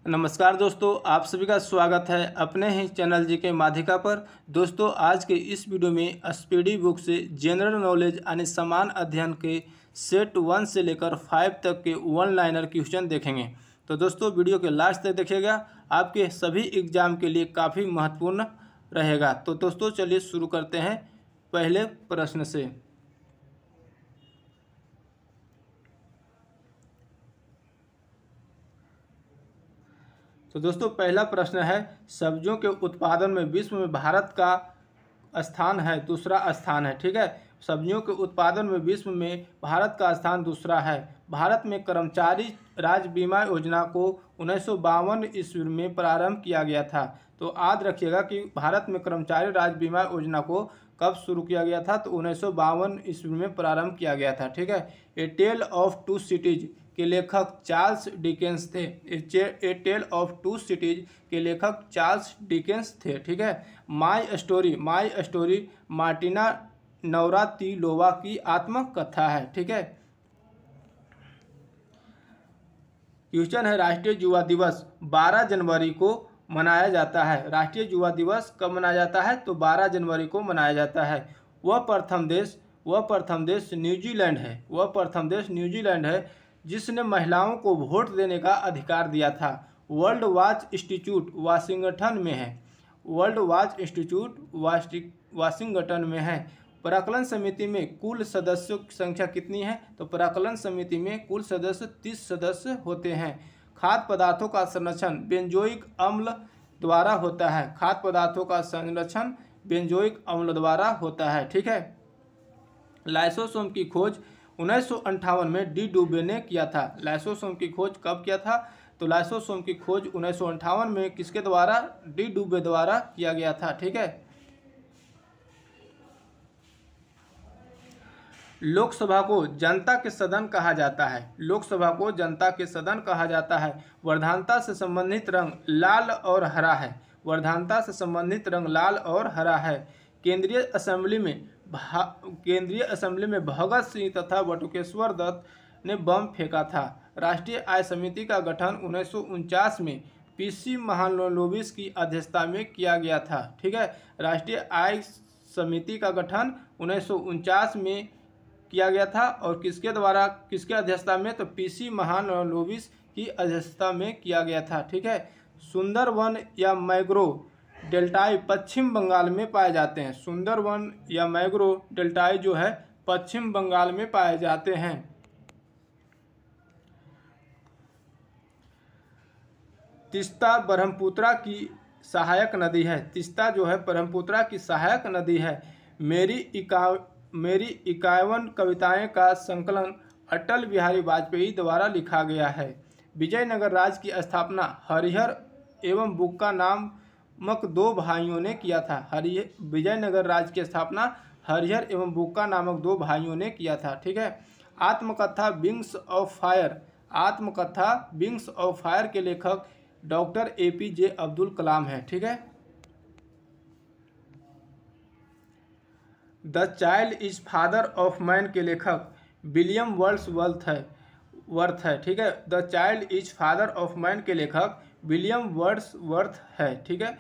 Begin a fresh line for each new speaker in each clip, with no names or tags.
नमस्कार दोस्तों, आप सभी का स्वागत है अपने ही चैनल जीके माध्यिका पर। दोस्तों, आज के इस वीडियो में स्पीडी बुक से जनरल नॉलेज यानी समान अध्ययन के सेट 1 से लेकर 5 तक के वन लाइनर क्वेश्चन देखेंगे। तो दोस्तों, वीडियो के लास्ट तक देखिएगा, आपके सभी एग्जाम के लिए काफ़ी महत्वपूर्ण रहेगा। तो दोस्तों, चलिए शुरू करते हैं पहले प्रश्न से। तो दोस्तों, पहला प्रश्न है, सब्जियों के उत्पादन में विश्व में भारत का स्थान है, दूसरा स्थान है। ठीक है, सब्जियों के उत्पादन में विश्व में भारत का स्थान दूसरा है। भारत में कर्मचारी राज्य बीमा योजना को 1952 ईस्वी में प्रारंभ किया गया था। तो याद रखिएगा कि भारत में कर्मचारी राज्य बीमा योजना को कब शुरू किया गया था, तो 1952 ईस्वी में प्रारंभ किया गया था। ठीक है, ए टेल ऑफ टू सिटीज के लेखक चार्ल्स डिकेंस थे। ए टेल ऑफ टू सिटीज के लेखक चार्ल्स डिकेंस थे। ठीक है, माई स्टोरी मार्टिना नवरातिलोवा की आत्मकथा है। ठीक है, क्वेश्चन है, राष्ट्रीय युवा दिवस 12 जनवरी को मनाया जाता है। राष्ट्रीय युवा दिवस कब मनाया जाता है, तो 12 जनवरी को मनाया जाता है। वह प्रथम देश न्यूजीलैंड है। वह प्रथम देश न्यूजीलैंड है जिसने महिलाओं को वोट देने का अधिकार दिया था। वर्ल्ड वॉच इंस्टीट्यूट वाशिंगटन में है। वर्ल्ड वॉच इंस्टीट्यूट वाशिंगटन में है। प्राक्कलन समिति में कुल सदस्यों की संख्या कितनी है, तो प्राक्कलन समिति में कुल सदस्य 30 सदस्य होते हैं। खाद्य पदार्थों का संरक्षण बेंजोइक अम्ल द्वारा होता है। खाद्य पदार्थों का संरक्षण बेंजोइक अम्ल द्वारा होता है। ठीक है, लाइसोसोम की खोज 1958 में डी डुबे ने किया था। लाइसोसोम की खोज कब किया था, तो लाइसोसोम की खोज 1958 में किसके द्वारा, डी डुबे द्वारा किया गया था। ठीक है, लोकसभा को जनता के सदन कहा जाता है। लोकसभा को जनता के सदन कहा जाता है। वर्धानता से संबंधित रंग लाल और हरा है। वर्धानता से संबंधित रंग लाल और हरा है। केंद्रीय असेंबली में भगत सिंह तथा बटुकेश्वर दत्त ने बम फेंका था। राष्ट्रीय आय समिति का गठन 1949 में पीसी महालनोबिस की अध्यक्षता में किया गया था। ठीक है, राष्ट्रीय आय समिति का गठन 1949 में किया गया था और किसके द्वारा, किसके अध्यक्षता में, तो पीसी महालनोबिस की अध्यक्षता में किया गया था। ठीक है, सुंदरवन या मैंग्रोव डेल्टाई पश्चिम बंगाल में पाए जाते हैं। सुंदरवन या मैंग्रोव डेल्टाई जो है पश्चिम बंगाल में पाए जाते हैं। तीस्ता ब्रह्मपुत्रा की सहायक नदी है। तीस्ता जो है ब्रह्मपुत्रा की सहायक नदी है। मेरी 51 कविताएं का संकलन अटल बिहारी वाजपेयी द्वारा लिखा गया है। विजयनगर राज्य की स्थापना हरिहर एवं बुक्का नामक दो भाइयों ने किया था। विजयनगर राज्य की स्थापना हरिहर एवं बुक्का नामक दो भाइयों ने किया था। ठीक है, आत्मकथा विंग्स ऑफ फायर के लेखक डॉक्टर APJ अब्दुल कलाम है। ठीक है, the child is father of man के लेखक विलियम वर्ड्सवर्थ है। ठीक है, the child is father of man के लेखक विलियम वर्ड्सवर्थ है। ठीक है,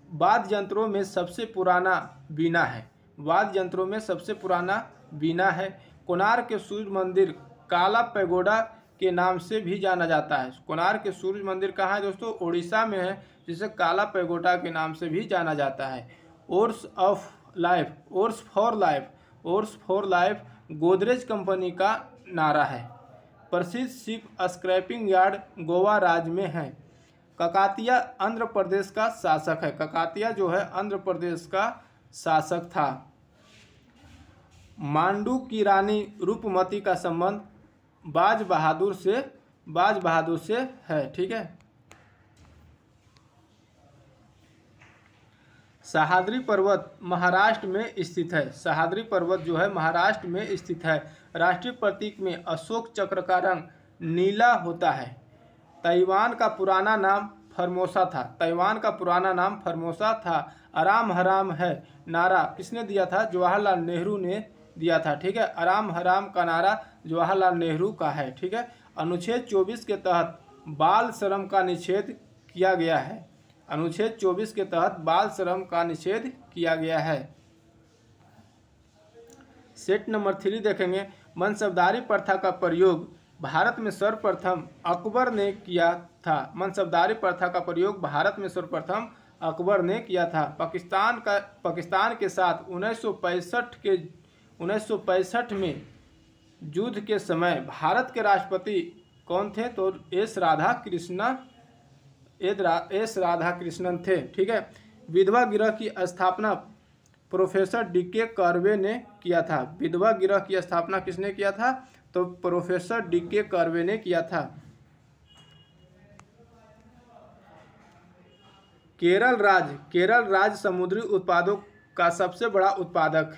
वाद्य यंत्रों में सबसे पुराना वीणा है। वाद्य यंत्रों में सबसे पुराना वीणा है। कोणार्क के सूर्य मंदिर काला पैगोडा के नाम से भी जाना जाता है। कोणार्क के सूर्य मंदिर कहाँ है दोस्तों, उड़ीसा में है, जिसे काला पैगोडा के नाम से भी जाना जाता है। Ores for life Godrej company का नारा है। प्रसिद्ध शिप स्क्रैपिंग यार्ड गोवा राज्य में है। ककातिया आंध्र प्रदेश का शासक है। ककातिया जो है आंध्र प्रदेश का शासक था। मांडू की रानी रूपमती का संबंध बाज बहादुर से है। ठीक है, सह्याद्री पर्वत महाराष्ट्र में स्थित है। सह्याद्री पर्वत जो है महाराष्ट्र में स्थित है। राष्ट्रीय प्रतीक में अशोक चक्र का रंग नीला होता है। ताइवान का पुराना नाम फॉर्मोसा था। ताइवान का पुराना नाम फॉर्मोसा था। आराम हराम है नारा किसने दिया था, जवाहरलाल नेहरू ने दिया था। ठीक है, आराम हराम का नारा जवाहरलाल नेहरू का है। ठीक है, अनुच्छेद 24 के तहत बाल श्रम का निषेध किया गया है। अनुच्छेद 24 के तहत बाल श्रम का निषेध किया गया है। सेट नंबर 3 देखेंगे, मनसबदारी प्रथा का प्रयोग भारत में सर्वप्रथम अकबर ने किया था। मनसबदारी प्रथा का प्रयोग भारत में सर्वप्रथम अकबर ने किया था। पाकिस्तान के साथ 1965 में युद्ध के समय भारत के राष्ट्रपति कौन थे? तो एस राधाकृष्णन थे। ठीक है। विधवा गृह की स्थापना प्रोफेसर डीके कर्वे ने किया था। विधवा गृह की स्थापना किसने किया था? तो प्रोफेसर डीके कर्वे ने किया था। केरल राज्य समुद्री उत्पादों का सबसे बड़ा उत्पादक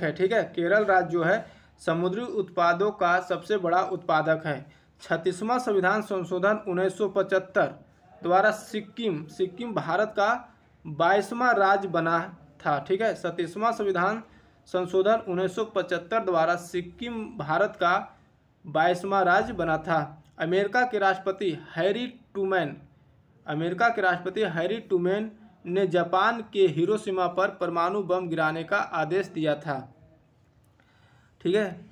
है। ठीक है। केरल राज्य जो है समुद्री उत्पादों का सबसे बड़ा उत्पादक है। 36वां संविधान संशोधन 1975 द्वारा सिक्किम भारत का 22वां राज्य बना था। ठीक है। 37वां संविधान संशोधन 1975 द्वारा सिक्किम भारत का 22वां राज्य बना था। अमेरिका के राष्ट्रपति हैरी ट्रूमैन ने जापान के हिरोशिमा पर परमाणु बम गिराने का आदेश दिया था। ठीक है।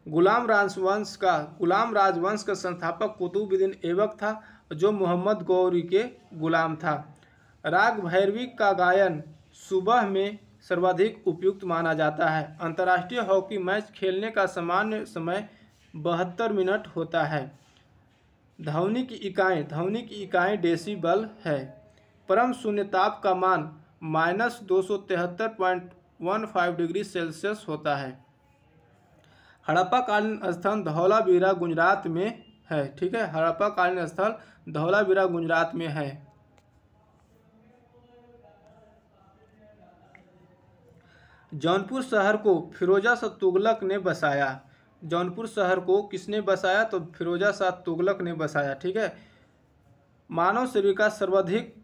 गुलाम राजवंश का संस्थापक कुतुबुद्दीन ऐबक था, जो मोहम्मद गौरी के गुलाम था। राग भैरवी का गायन सुबह में सर्वाधिक उपयुक्त माना जाता है। अंतर्राष्ट्रीय हॉकी मैच खेलने का सामान्य समय 72 मिनट होता है। ध्वनि की इकाई डेसिबल है। परम शून्य ताप का मान -273.15 डिग्री सेल्सियस होता है। हड़प्पा कालीन स्थल धौलावीरा गुजरात में है। ठीक है। हड़प्पा कालीन स्थल धौलावीरा गुजरात में है। जौनपुर शहर को फिरोजा शाह तुगलक ने बसाया। जौनपुर शहर को किसने बसाया? तो फिरोजा शाह तुगलक ने बसाया। ठीक है। मानव शरीर का सर्वाधिक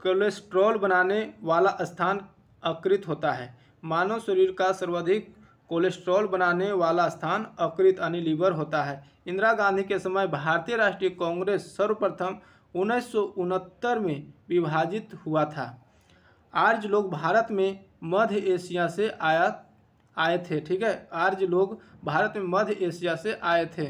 कोलेस्ट्रॉल बनाने वाला स्थान अकृत होता है। मानव शरीर का सर्वाधिक कोलेस्ट्रॉल बनाने वाला स्थान अकृत यानी लीवर होता है। इंदिरा गांधी के समय भारतीय राष्ट्रीय कांग्रेस सर्वप्रथम 1969 में विभाजित हुआ था। आर्य लोग भारत में मध्य एशिया से आए थे। ठीक है। आर्य लोग भारत में मध्य एशिया से आए थे।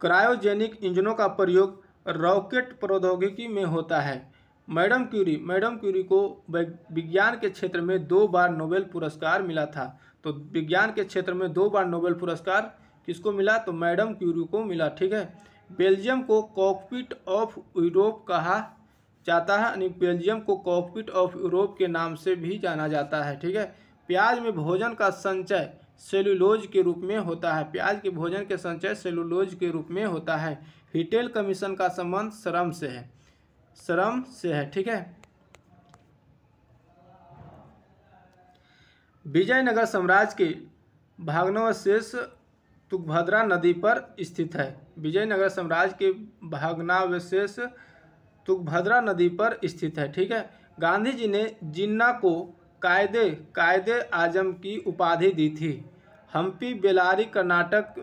क्रायोजेनिक इंजनों का प्रयोग रॉकेट प्रौद्योगिकी में होता है। मैडम क्यूरी को विज्ञान के क्षेत्र में 2 बार नोबेल पुरस्कार मिला था। तो विज्ञान के क्षेत्र में 2 बार नोबेल पुरस्कार किसको मिला? तो मैडम क्यूरी को मिला। ठीक है। बेल्जियम को कॉकपिट ऑफ यूरोप कहा जाता है, यानी बेल्जियम को कॉकपिट ऑफ यूरोप के नाम से भी जाना जाता है। ठीक है। प्याज में भोजन का संचय सेलुलोज के रूप में होता है। प्याज के भोजन के संचय सेलुलोज के रूप में होता है। हिटेल कमीशन का संबंध श्रम से है। ठीक है। विजयनगर साम्राज्य के भग्नावशेष तुंगभद्रा नदी पर स्थित है। विजयनगर साम्राज्य के भग्नावशेष तुंगभद्रा नदी पर स्थित है। ठीक है। गांधी जी ने जिन्ना को कायदे आजम की उपाधि दी थी। हम्पी बेल्लारी कर्नाटक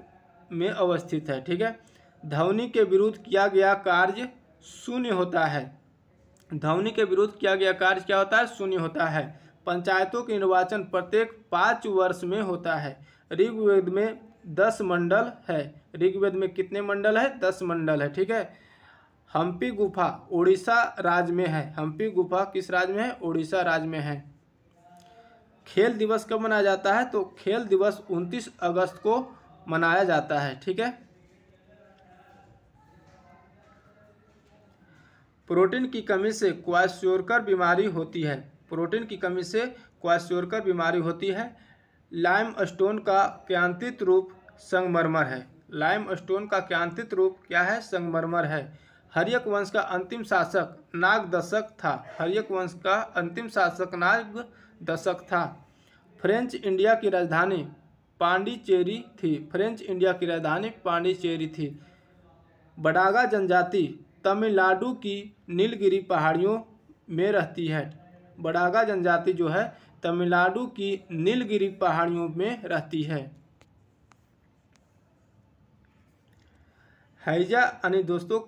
में अवस्थित है। ठीक है। ध्वनि के विरुद्ध किया गया कार्य शून्य होता है। ध्वनि के विरुद्ध किया गया कार्य क्या होता है? शून्य होता है। पंचायतों के निर्वाचन प्रत्येक 5 वर्ष में होता है। ऋग्वेद में 10 मंडल है। ऋग्वेद में कितने मंडल है? 10 मंडल है। ठीक है। हम्पी गुफा उड़ीसा राज्य में है। हम्पी गुफा किस राज्य में है? उड़ीसा राज्य में है। खेल दिवस कब मनाया जाता है? तो खेल दिवस 29 अगस्त को मनाया जाता है। ठीक है। प्रोटीन की कमी से क्वाशोरकर बीमारी होती है। प्रोटीन की कमी से क्वाशोरकर बीमारी होती है। लाइमस्टोन का क्रांतिक रूप संगमरमर है। लाइमस्टोन का क्रांतिक रूप क्या है? संगमरमर है। हर्यक वंश का अंतिम शासक नागदशक था। हर्यक वंश का अंतिम शासक नागदशक था। फ्रेंच इंडिया की राजधानी पांडिचेरी थी। फ्रेंच इंडिया की राजधानी पांडिचेरी थी। बडागा जनजाति तमिलनाडु की नीलगिरी पहाड़ियों में रहती है। बडागा जनजाति जो है तमिलनाडु की नीलगिरी पहाड़ियों में रहती है। हैजा यानी दोस्तों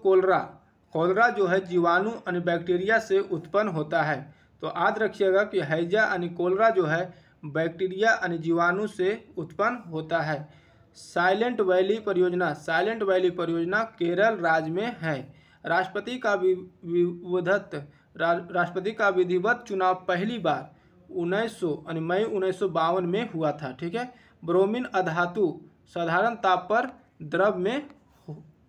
कोलरा जो है जीवाणु यानी बैक्टीरिया से उत्पन्न होता है। तो याद रखिएगा कि हैजा यानी कोलरा जो है बैक्टीरिया यानी जीवाणु से उत्पन्न होता है। साइलेंट वैली परियोजना केरल राज्य में है। राष्ट्रपति का विधिवत चुनाव पहली बार 1900 यानी मई 1952 में हुआ था। ठीक है। ब्रोमीन अधातु साधारण ताप पर द्रव में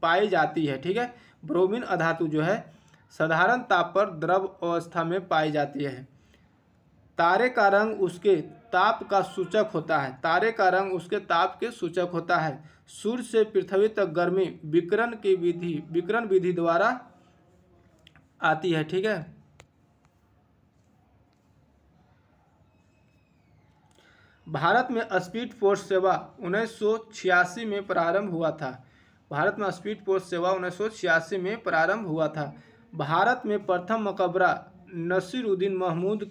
पाई जाती है। ठीक है। ब्रोमीन अधातु जो है साधारण ताप पर द्रव अवस्था में पाई जाती है। तारे का रंग उसके ताप का सूचक होता है। सूर्य से पृथ्वी तक गर्मी विकिरण विधि द्वारा आती है। ठीक है। भारत में स्पीड पोस्ट सेवा 1986 में प्रारंभ हुआ था। भारत में प्रथम मकबरा नसीरुद्दीन महमूद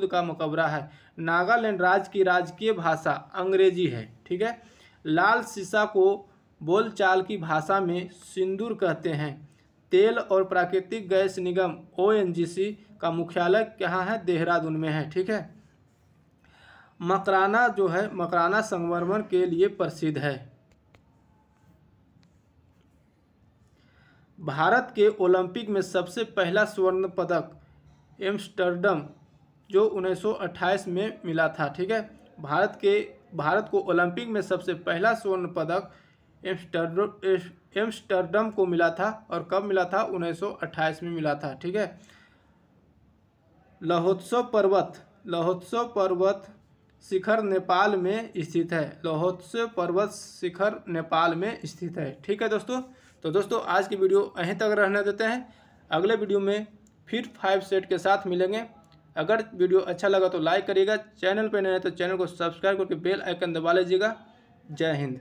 का मकबरा है। नागालैंड राज्य की राजकीय भाषा अंग्रेजी है। ठीक है। लाल सीसा को बोलचाल की भाषा में सिंदूर कहते हैं। तेल और प्राकृतिक गैस निगम ONGC का मुख्यालय कहाँ है? देहरादून में है। ठीक है। मकराना संगमरमर के लिए प्रसिद्ध है। भारत के ओलंपिक में सबसे पहला स्वर्ण पदक एम्स्टर्डम जो 1928 में मिला था। ठीक है। भारत को ओलंपिक में सबसे पहला स्वर्ण पदक एम्स्टर्डम को मिला था। और कब मिला था? 1928 में मिला था। ठीक है। लहोत्सव पर्वत शिखर नेपाल में स्थित है। ठीक है दोस्तों। तो दोस्तों आज की वीडियो यहीं तक रहने देते हैं। अगले वीडियो में फिर 5 सेट के साथ मिलेंगे। अगर वीडियो अच्छा लगा तो लाइक करिएगा। चैनल पर नए हैं तो चैनल को सब्सक्राइब करके बेल आइकन दबा लीजिएगा। जय हिंद।